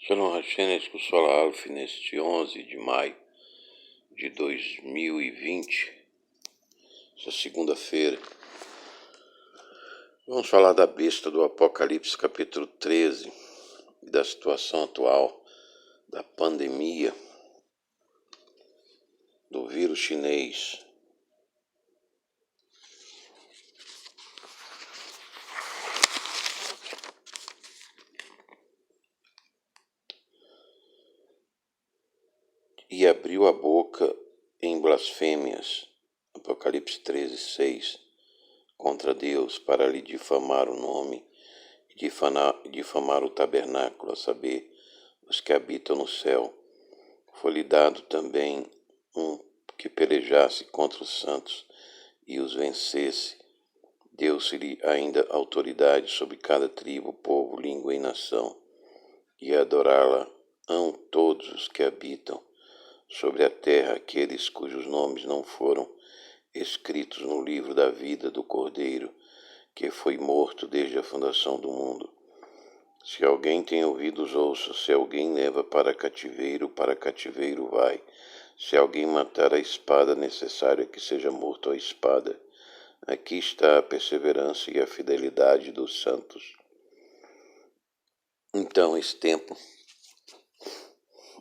Shalom Hashem, Escusola Alf, neste 11 de maio de 2020, essa segunda-feira. Vamos falar da besta do Apocalipse, capítulo 13, e da situação atual da pandemia do vírus chinês. E abriu a boca em blasfêmias, Apocalipse 13, 6, contra Deus, para lhe difamar o nome e difamar o tabernáculo, a saber, os que habitam no céu. Foi-lhe dado também que pelejasse contra os santos e os vencesse. Deu-se-lhe ainda autoridade sobre cada tribo, povo, língua e nação, e adorá-la-ão todos os que habitam sobre a terra, aqueles cujos nomes não foram escritos no livro da vida do Cordeiro, que foi morto desde a fundação do mundo. Se alguém tem ouvidos, ouça. Se alguém leva para cativeiro vai. Se alguém matar a espada, necessário é que seja morto a espada. Aqui está a perseverança e a fidelidade dos santos. Então, esse tempo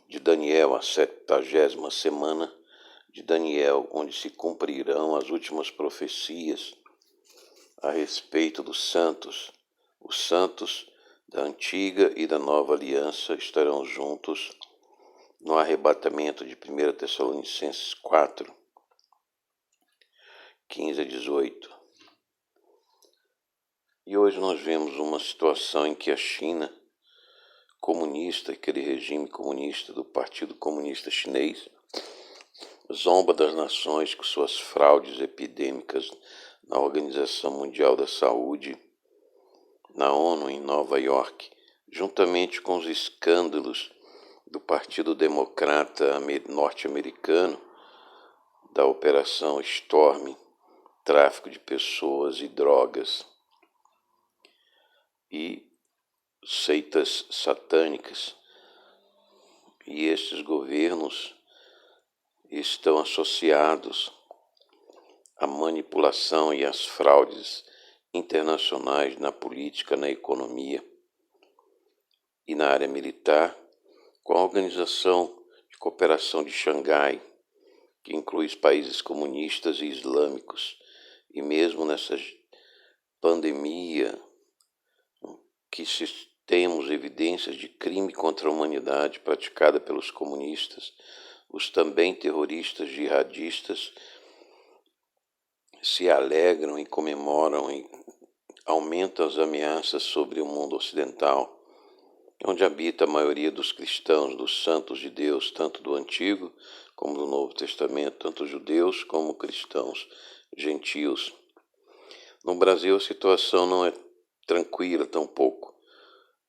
de Daniel, a 70ª semana de Daniel, onde se cumprirão as últimas profecias a respeito dos santos. Os santos da antiga e da nova aliança estarão juntos no arrebatamento de 1 Tessalonicenses 4, 15 a 18. E hoje nós vemos uma situação em que a China comunista, aquele regime comunista do Partido Comunista Chinês, zomba das nações com suas fraudes epidêmicas na Organização Mundial da Saúde, na ONU em Nova York, juntamente com os escândalos do Partido Democrata norte-americano, da Operação Storm, tráfico de pessoas e drogas, e seitas satânicas. E estes governos estão associados à manipulação e às fraudes internacionais na política, na economia e na área militar, com a Organização de Cooperação de Xangai, que inclui os países comunistas e islâmicos. E mesmo nessa pandemia, que temos evidências de crime contra a humanidade praticada pelos comunistas, os também terroristas jihadistas se alegram e comemoram e aumentam as ameaças sobre o mundo ocidental, onde habita a maioria dos cristãos, dos santos de Deus, tanto do Antigo como do Novo Testamento, tanto judeus como cristãos gentios. No Brasil a situação não é tranquila tampouco.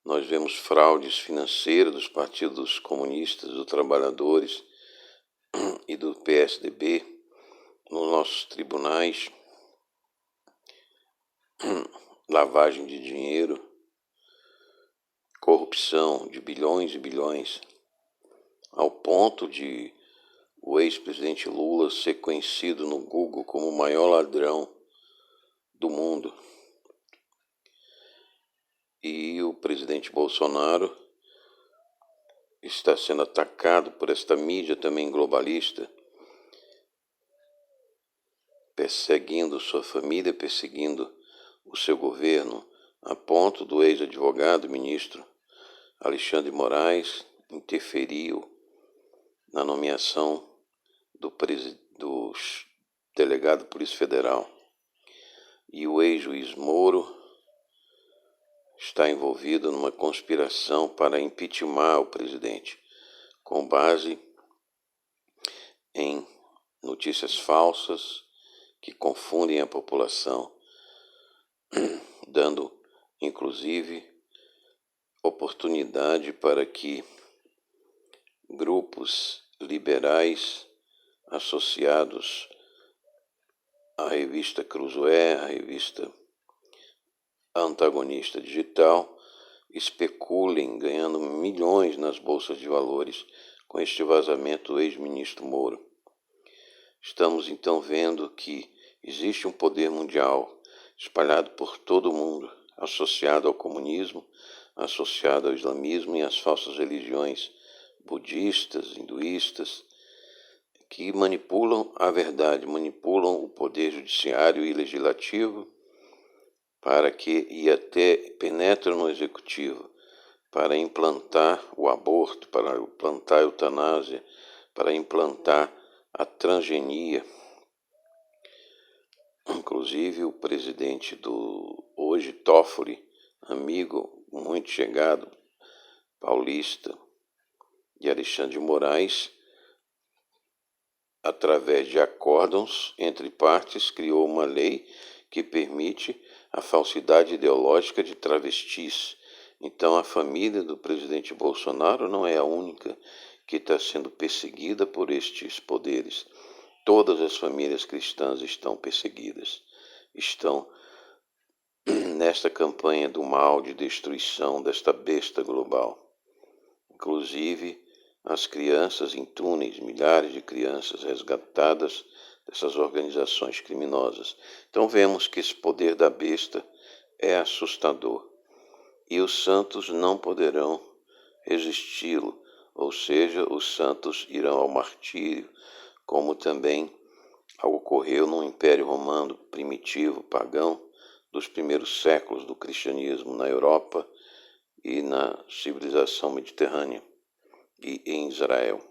Nós vemos fraudes financeiras dos partidos comunistas, dos trabalhadores e do PSDB nos nossos tribunais, lavagem de dinheiro, corrupção de bilhões e bilhões, ao ponto de o ex-presidente Lula ser conhecido no Google como o maior ladrão do mundo. E o presidente Bolsonaro está sendo atacado por esta mídia também globalista, perseguindo sua família, perseguindo o seu governo, a ponto do ex-advogado ministro Alexandre Moraes interferiu na nomeação do delegado de Polícia Federal. E o ex-juiz Moro está envolvido numa conspiração para impeachment o presidente, com base em notícias falsas que confundem a população, dando, inclusive, oportunidade para que grupos liberais associados à revista Cruzoé, a revista Antagonista Digital, especulem ganhando milhões nas bolsas de valores com este vazamento do ex-ministro Moro. Estamos então vendo que existe um poder mundial espalhado por todo o mundo, associado ao comunismo, associado ao islamismo e às falsas religiões budistas, hinduístas, que manipulam a verdade, manipulam o poder judiciário e legislativo para que e até penetram no executivo para implantar o aborto, para implantar a eutanásia, para implantar a transgenia. Inclusive o presidente do hoje, Toffoli, amigo muito chegado, paulista, de Alexandre de Moraes, através de acórdãos entre partes, criou uma lei que permite a falsidade ideológica de travestis. Então a família do presidente Bolsonaro não é a única que está sendo perseguida por estes poderes. Todas as famílias cristãs estão perseguidas, estão nesta campanha do mal de destruição desta besta global. Inclusive as crianças em túneis, milhares de crianças resgatadas dessas organizações criminosas. Então vemos que esse poder da besta é assustador e os santos não poderão resisti-lo, ou seja, os santos irão ao martírio, como também ocorreu no Império Romano primitivo, pagão, dos primeiros séculos do cristianismo na Europa e na civilização mediterrânea e em Israel.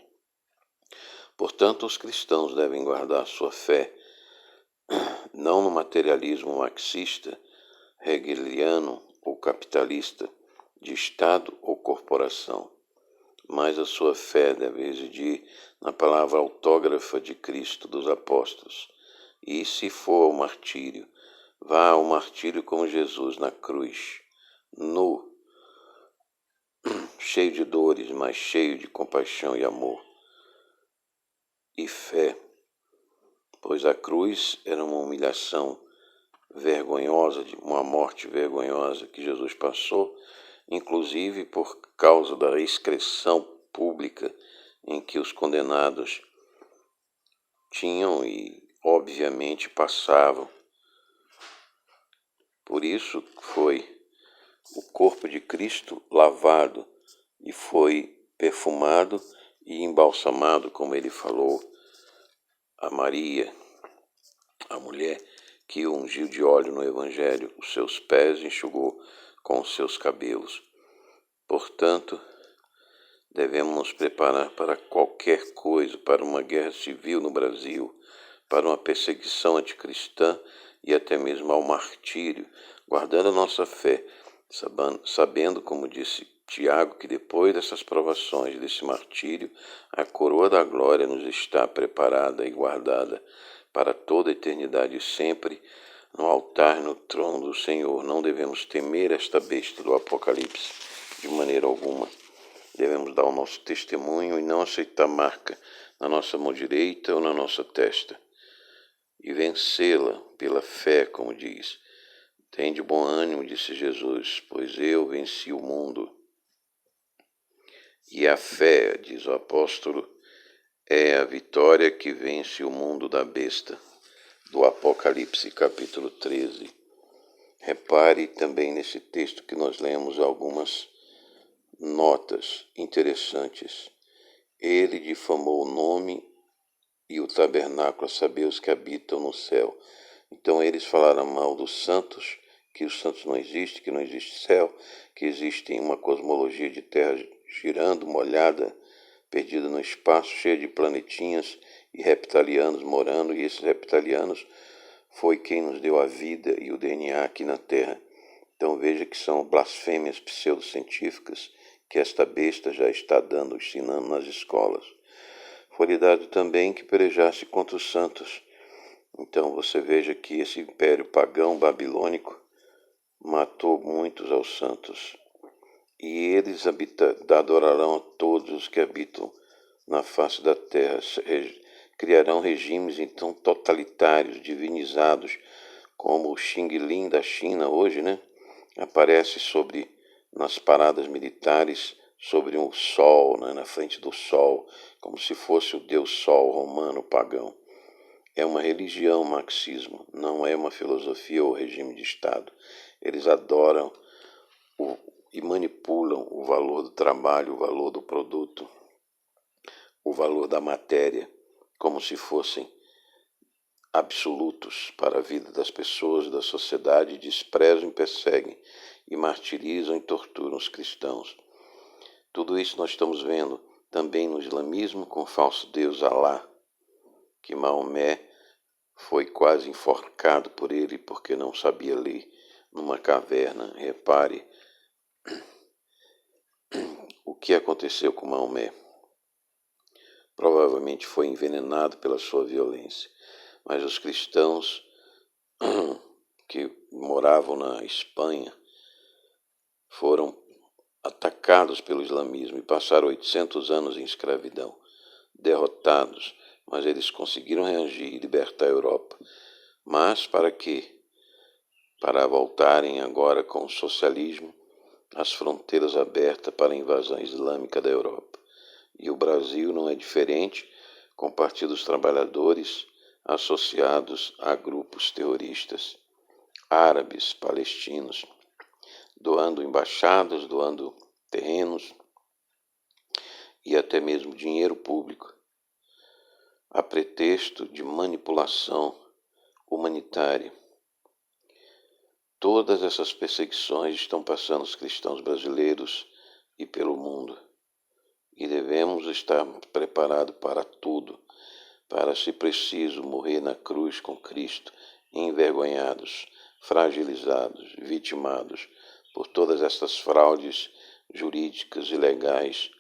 Portanto, os cristãos devem guardar sua fé não no materialismo marxista, hegeliano ou capitalista, de Estado ou corporação, mas a sua fé deve residir na palavra autógrafa de Cristo dos apóstolos. E se for ao martírio, vá ao martírio com Jesus na cruz, nu, cheio de dores, mas cheio de compaixão e amor e fé, pois a cruz era uma humilhação vergonhosa, de uma morte vergonhosa que Jesus passou, inclusive por causa da excreção pública em que os condenados tinham e obviamente passavam. Por isso foi o corpo de Cristo lavado e foi perfumado e embalsamado, como ele falou a Maria, a mulher que ungiu de óleo no Evangelho, os seus pés enxugou com os seus cabelos. Portanto, devemos nos preparar para qualquer coisa, para uma guerra civil no Brasil, para uma perseguição anticristã e até mesmo ao martírio, guardando a nossa fé, sabendo, como disse Tiago, que depois dessas provações, desse martírio, a coroa da glória nos está preparada e guardada para toda a eternidade sempre no altar, no trono do Senhor. Não devemos temer esta besta do Apocalipse de maneira alguma. Devemos dar o nosso testemunho e não aceitar marca na nossa mão direita ou na nossa testa. E vencê-la pela fé, como diz. Tende bom ânimo, disse Jesus, pois eu venci o mundo. E a fé, diz o apóstolo, é a vitória que vence o mundo da besta, do Apocalipse capítulo 13. Repare também nesse texto que nós lemos algumas notas interessantes. Ele difamou o nome e o tabernáculo, a saber, os que habitam no céu. Então eles falaram mal dos santos, que os santos não existem, que não existe céu, que existe uma cosmologia de terra girando, molhada, perdida no espaço, cheia de planetinhas e reptilianos morando, e esses reptilianos foi quem nos deu a vida e o DNA aqui na Terra. Então veja que são blasfêmias pseudocientíficas que esta besta já está dando, ensinando nas escolas. Foi-lhe dado também que pelejasse contra os santos. Então você veja que esse império pagão babilônico matou muitos aos santos. E eles adorarão a todos os que habitam na face da terra. Criarão regimes então totalitários, divinizados, como o Xing Ling da China hoje, né? Aparece sobre nas paradas militares sobre o sol, né, na frente do sol, como se fosse o deus sol romano pagão. É uma religião, o marxismo, não é uma filosofia ou regime de Estado. Eles adoram e manipulam o valor do trabalho, o valor do produto, o valor da matéria, como se fossem absolutos para a vida das pessoas, da sociedade, desprezam e perseguem, e martirizam e torturam os cristãos. Tudo isso nós estamos vendo também no islamismo com o falso deus Alá, que Maomé foi quase enforcado por ele porque não sabia ler numa caverna. Repare o que aconteceu com Maomé. Provavelmente foi envenenado pela sua violência, mas os cristãos que moravam na Espanha foram atacados pelo islamismo e passaram 800 anos em escravidão, derrotados, mas eles conseguiram reagir e libertar a Europa. Mas para quê? Para voltarem agora com o socialismo, as fronteiras abertas para a invasão islâmica da Europa. E o Brasil não é diferente, com o Partido dos Trabalhadores associados a grupos terroristas, árabes, palestinos, doando embaixadas, doando terrenos e até mesmo dinheiro público, a pretexto de manipulação humanitária. Todas essas perseguições estão passando os cristãos brasileiros e pelo mundo. E devemos estar preparados para tudo, para, se preciso, morrer na cruz com Cristo, envergonhados, fragilizados, vitimados por todas essas fraudes jurídicas e legais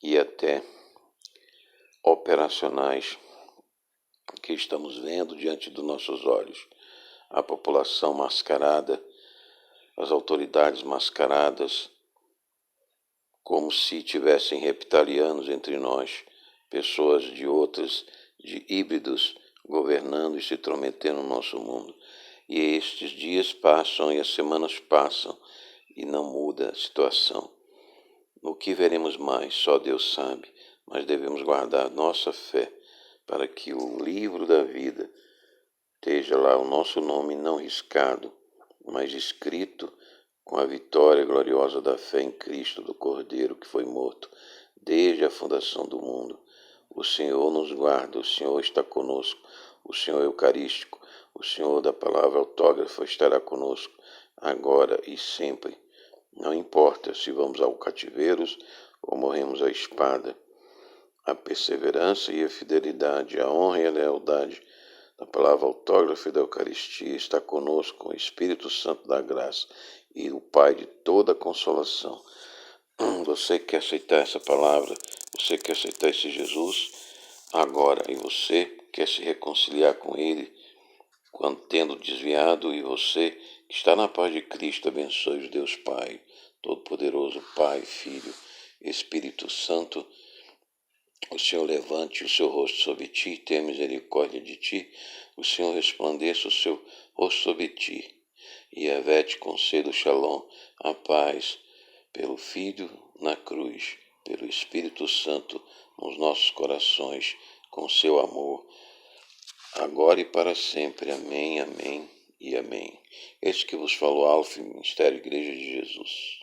e até operacionais que estamos vendo diante dos nossos olhos. A população mascarada, as autoridades mascaradas, como se tivessem reptilianos entre nós, pessoas de híbridos, governando e se intrometendo no nosso mundo. E estes dias passam e as semanas passam e não muda a situação. O que veremos mais, só Deus sabe, mas devemos guardar nossa fé para que o livro da vida esteja lá o nosso nome não riscado, mas escrito com a vitória gloriosa da fé em Cristo, do Cordeiro que foi morto desde a fundação do mundo. O Senhor nos guarda, o Senhor está conosco, o Senhor eucarístico, o Senhor da palavra autógrafa estará conosco, agora e sempre. Não importa se vamos ao cativeiro ou morremos à espada. A perseverança e a fidelidade, a honra e a lealdade da palavra autógrafa e da Eucaristia está conosco, com o Espírito Santo da graça e o Pai de toda consolação. Você quer aceitar essa palavra? Você quer aceitar esse Jesus agora? E você quer se reconciliar com Ele quando tendo desviado? E você que está na paz de Cristo, abençoe o Deus Pai, Todo-Poderoso, Pai, Filho, Espírito Santo. O Senhor levante o seu rosto sobre ti, tenha misericórdia de ti. O Senhor resplandeça o seu rosto sobre ti e te conceda o shalom, a paz, pelo Filho na cruz, pelo Espírito Santo nos nossos corações, com seu amor, agora e para sempre. Amém, amém e amém. Este que vos falou, Alfa, Ministério Igreja de Jesus.